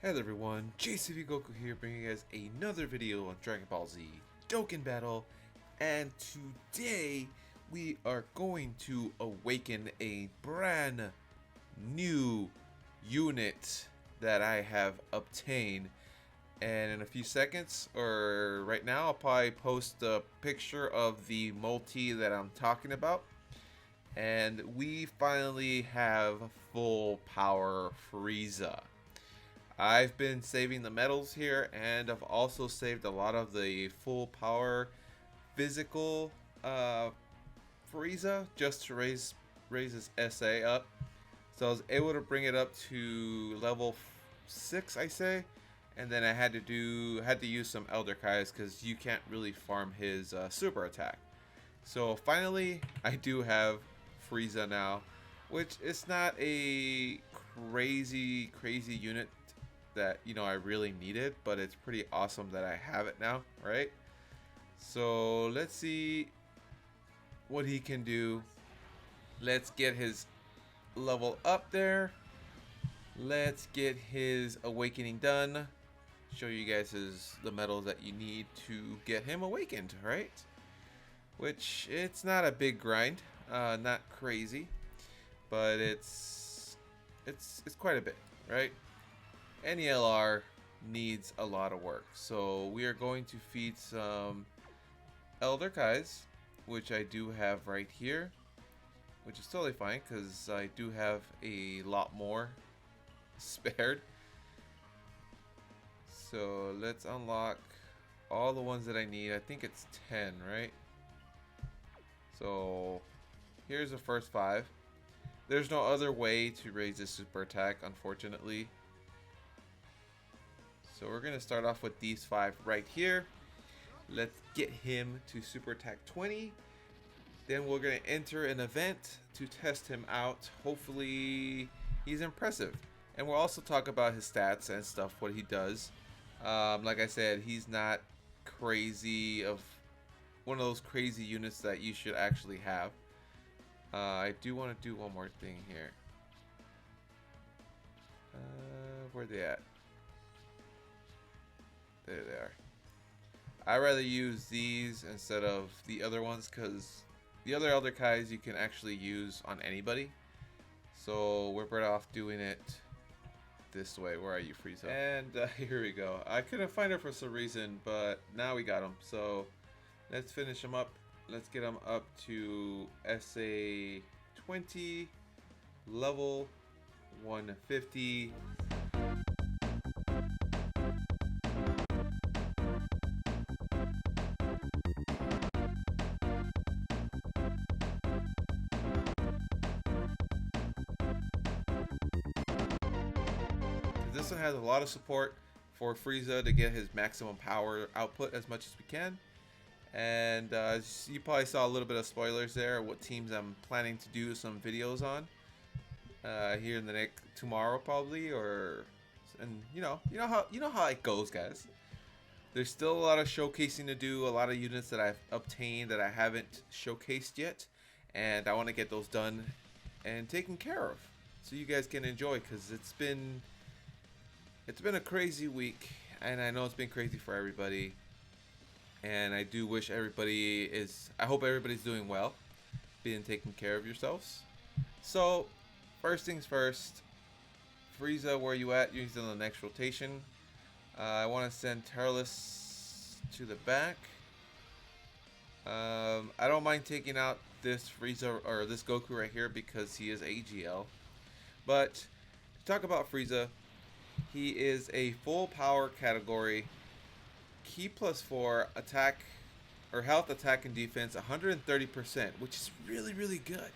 Hello everyone, JCV Goku here, bringing you guys another video on Dragon Ball Z Dokkan Battle, and today we are going to awaken a brand new unit that I have obtained. And in a few seconds, or right now, I'll probably post a picture of the multi that I'm talking about. And we finally have full power Frieza. I've been saving the medals here, and I've also saved a lot of the full power physical Frieza just to raise his SA up. So I was able to bring it up to level 6, I say, and then I had to use some Elder Kais because you can't really farm his super attack. So finally, I do have Frieza now, which is not a crazy unit that I really needed, but it's pretty awesome that I have it now, right? So let's see what he can do. Let's get his level up there. Let's get his awakening done. Show you guys the medals that you need to get him awakened, right? Which it's not a big grind, not crazy, but it's quite a bit, right? Any LR needs a lot of work, so we are going to feed some Elder Kais, which I do have right here, which is totally fine because I do have a lot more spared. So let's unlock all the ones that I need. I think it's 10, right? So here's the first 5. There's no other way to raise this super attack, unfortunately. So we're going to start off with these 5 right here. Let's get him to super attack 20. Then we're going to enter an event to test him out. Hopefully he's impressive. And we'll also talk about his stats and stuff, what he does. Like I said, he's not crazy of one of those crazy units that you should actually have. I do want to do one more thing here. Where they at? There they are. I'd rather use these instead of the other ones because the other Elder Kais you can actually use on anybody. So we're better off doing it this way. Where are you, Frieza? And here we go. I couldn't find her for some reason, but now we got him. So let's finish him up. Let's get him up to SA 20, level 150. This one has a lot of support for Frieza to get his maximum power output as much as we can. And you probably saw a little bit of spoilers there, what teams I'm planning to do some videos on here in the next tomorrow probably, and you know how it goes, guys. There's still a lot of showcasing to do, a lot of units that I've obtained that I haven't showcased yet, and I want to get those done and taken care of so you guys can enjoy, because it's been a crazy week, and I know it's been crazy for everybody. And I do wish I hope everybody's doing well, being taking care of yourselves. So, first things first, Frieza, where you at? You're in the next rotation. I want to send Terrorless to the back. I don't mind taking out this Frieza, or this Goku right here, because he is AGL. But, to talk about Frieza, he is a full power category. Key +4 attack or health, attack, and defense 130%, which is really good.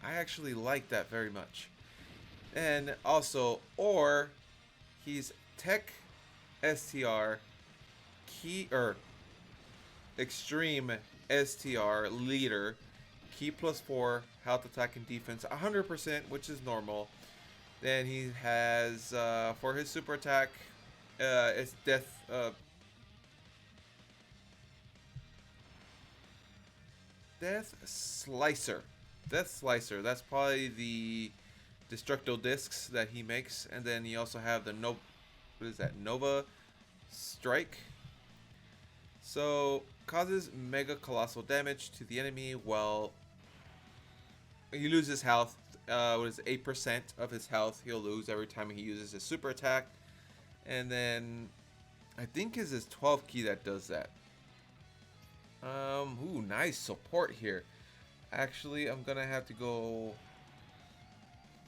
I actually like that very much. And also, or he's Tech STR key or Extreme STR leader, key +4 health, attack, and defense 100%, which is normal. Then he has for his super attack, it's Death Slicer. That's probably the Destructo discs that he makes, and then you also have the what is that? Nova Strike. So causes mega colossal damage to the enemy while he loses health. What is it, 8% of his health he'll lose every time he uses his super attack. And then I think is his 12 key that does that. Ooh, nice support here. Actually, I'm gonna have to go.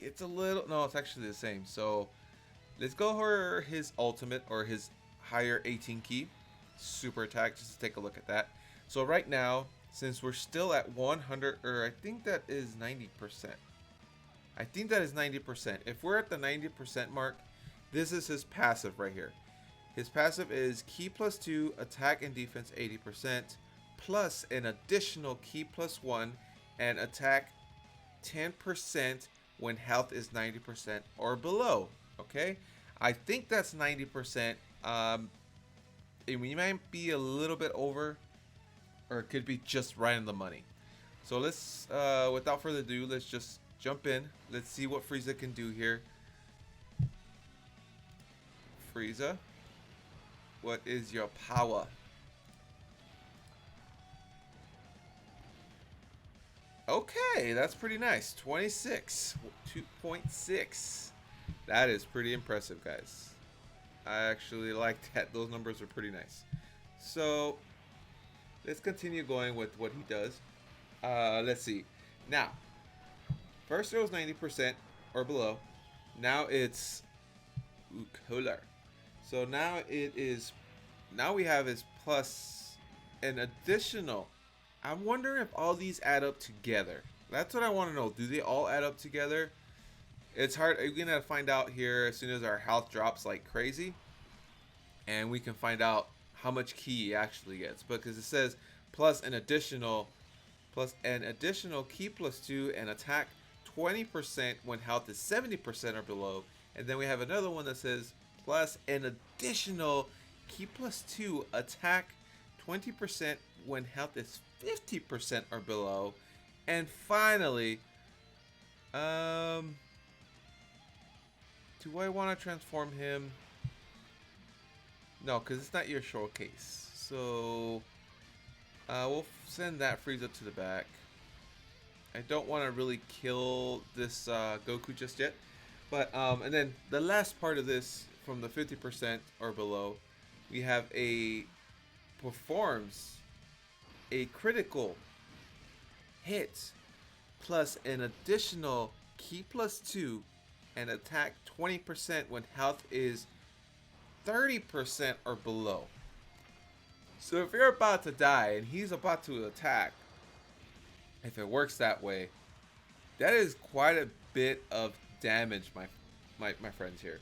It's a little, no, it's actually the same. So let's go for his ultimate or his higher 18 key super attack just to take a look at that. So right now, since we're still at 100, or I think that is 90%. I think that is 90%. If we're at the 90% mark, this is his passive right here. His passive is key +2, attack and defense 80%, plus an additional key +1, and attack 10% when health is 90% or below. Okay, I think that's 90%. We might be a little bit over, or it could be just right in the money. So let's, without further ado, let's just jump in. Let's see what Frieza can do here. Frieza, what is your power? Okay, that's pretty nice. 26, 2.6. That is pretty impressive, guys. I actually like that. Those numbers are pretty nice. So let's continue going with what he does. Let's see. Now, first it was 90% or below. Now it's cooler. So now it is. Now we have his plus an additional. I'm wondering if all these add up together. That's what I want to know. Do they all add up together? It's hard. We're gonna find out here as soon as our health drops like crazy, and we can find out how much key he actually gets. Because it says plus an additional key +2 and attack 20% when health is 70% or below. And then we have another one that says plus an additional key +2 attack 20% when health is 50% or below. And finally, do I want to transform him? No, because it's not your showcase. So we'll send that Frieza to the back. I don't want to really kill this Goku just yet. But and then the last part of this, from the 50% or below, we have a performs a critical hit plus an additional key +2 and attack 20% when health is 30% or below. So if you're about to die and he's about to attack, if it works that way, that is quite a bit of damage, my friends here.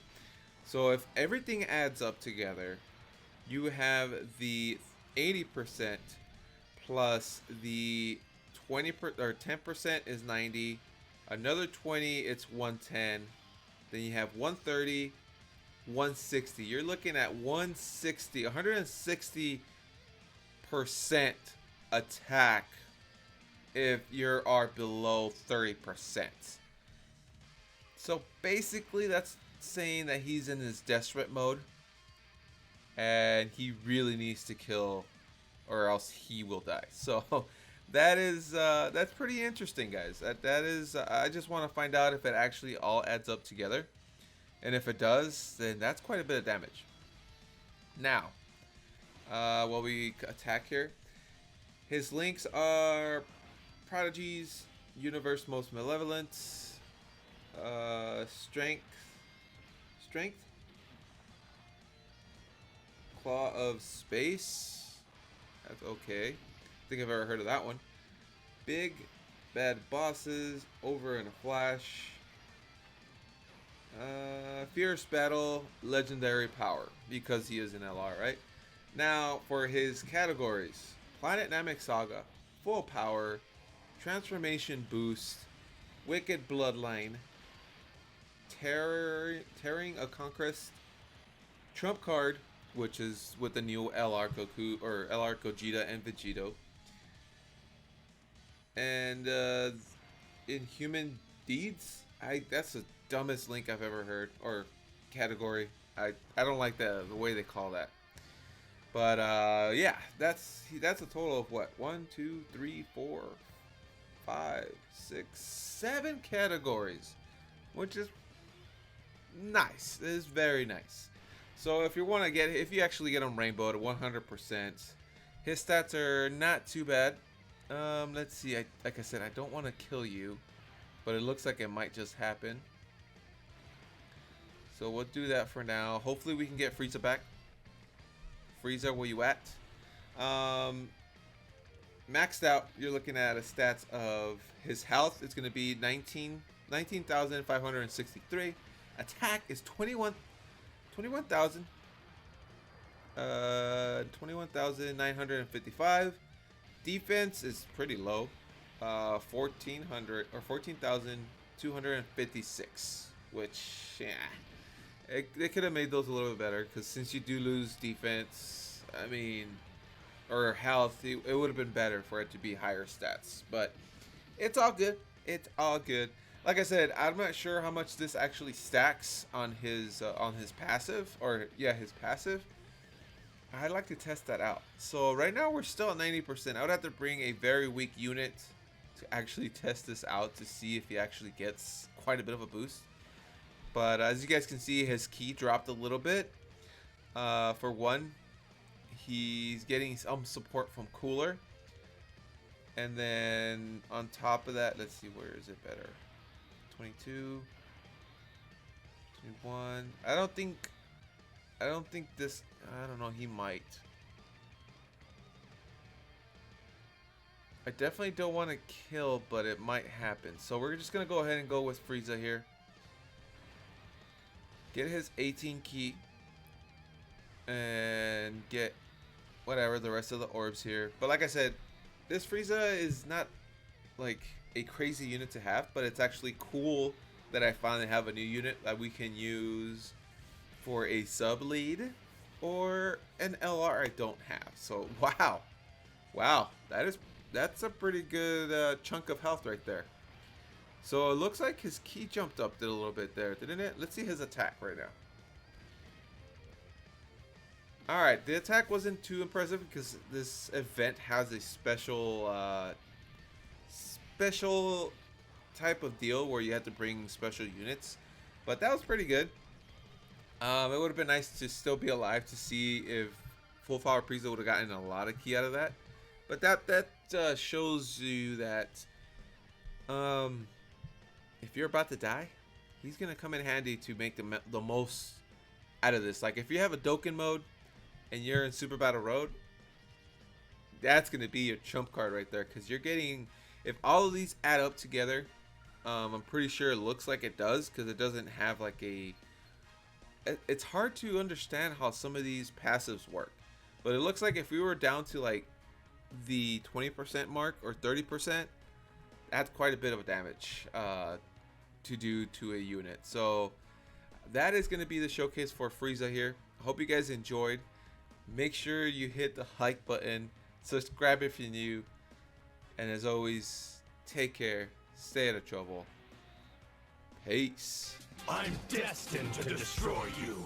So if everything adds up together, you have the 80% plus the 20 or 10% is 90, another 20 it's 110, then you have 130, 160. You're looking at 160% attack if you are below 30%. So basically that's saying that he's in his desperate mode and he really needs to kill or else he will die. So that is that's pretty interesting, guys. That is I just want to find out if it actually all adds up together, and if it does, then that's quite a bit of damage. Now, while we attack here, his links are Prodigies, Universe Most Malevolent, Strength, Claw of Space. That's okay. I think I've ever heard of that one. Big Bad Bosses, Over in a Flash. Fierce Battle, Legendary Power, because he is an LR, right? Now, for his categories, Planet Namek Saga, Full Power, Transformation Boost, Wicked Bloodline, Tearing a Conquest, Trump Card, which is with the new LR Goku, or LR Gogeta and Vegito. And Inhuman Deeds, that's the dumbest link I've ever heard, or category. I don't like the way they call that. But yeah, that's a total of what, 1, 2, 3, 4, 5, 6, 7 categories, which is nice. It is very nice. So if you want to get, if you actually get him rainbow at 100%, his stats are not too bad. Let's see. Like I said, I don't want to kill you, but it looks like it might just happen. So we'll do that for now. Hopefully we can get Frieza back. Frieza, where you at? Maxed out, you're looking at a stats of his health. It's going to be 19,563. Attack is 21,955. Defense is pretty low. 1,400 or 14,256, which, yeah. They could have made those a little bit better, because since you do lose defense, I mean, or health, it would have been better for it to be higher stats. But it's all good. It's all good. Like I said, I'm not sure how much this actually stacks on his passive, or yeah, his passive. I'd like to test that out. So right now we're still at 90%. I would have to bring a very weak unit to actually test this out to see if he actually gets quite a bit of a boost. But as you guys can see, his key dropped a little bit. For one, he's getting some support from Cooler. And then on top of that, let's see, where is it better? 22, 21. I don't think this, I don't know, he might. I definitely don't want to kill, but it might happen. So we're just going to go ahead and go with Frieza here. Get his 18 key. And get whatever, the rest of the orbs here. But like I said, this Frieza is not like a crazy unit to have, but it's actually cool that I finally have a new unit that we can use for a sub lead or an LR I don't have. So wow, that's a pretty good chunk of health right there. So it looks like his key jumped up a little bit there, didn't it? Let's see his attack right now. Alright, the attack wasn't too impressive because this event has a special type of deal where you have to bring special units. But that was pretty good. It would have been nice to still be alive to see if Full Power Frieza would have gotten a lot of key out of that. But that shows you that if you're about to die, he's going to come in handy to make the most out of this. Like if you have a Dokkan mode and you're in Super Battle Road, that's going to be your trump card right there. Because you're getting, if all of these add up together, I'm pretty sure it looks like it does. Because it doesn't have like a, it's hard to understand how some of these passives work. But it looks like if we were down to like the 20% mark or 30%, that's quite a bit of damage to do to a unit. So that is going to be the showcase for Frieza here. I hope you guys enjoyed. Make sure you hit the like button, subscribe if you're new, and as always, take care, stay out of trouble. Peace. I'm destined to destroy you.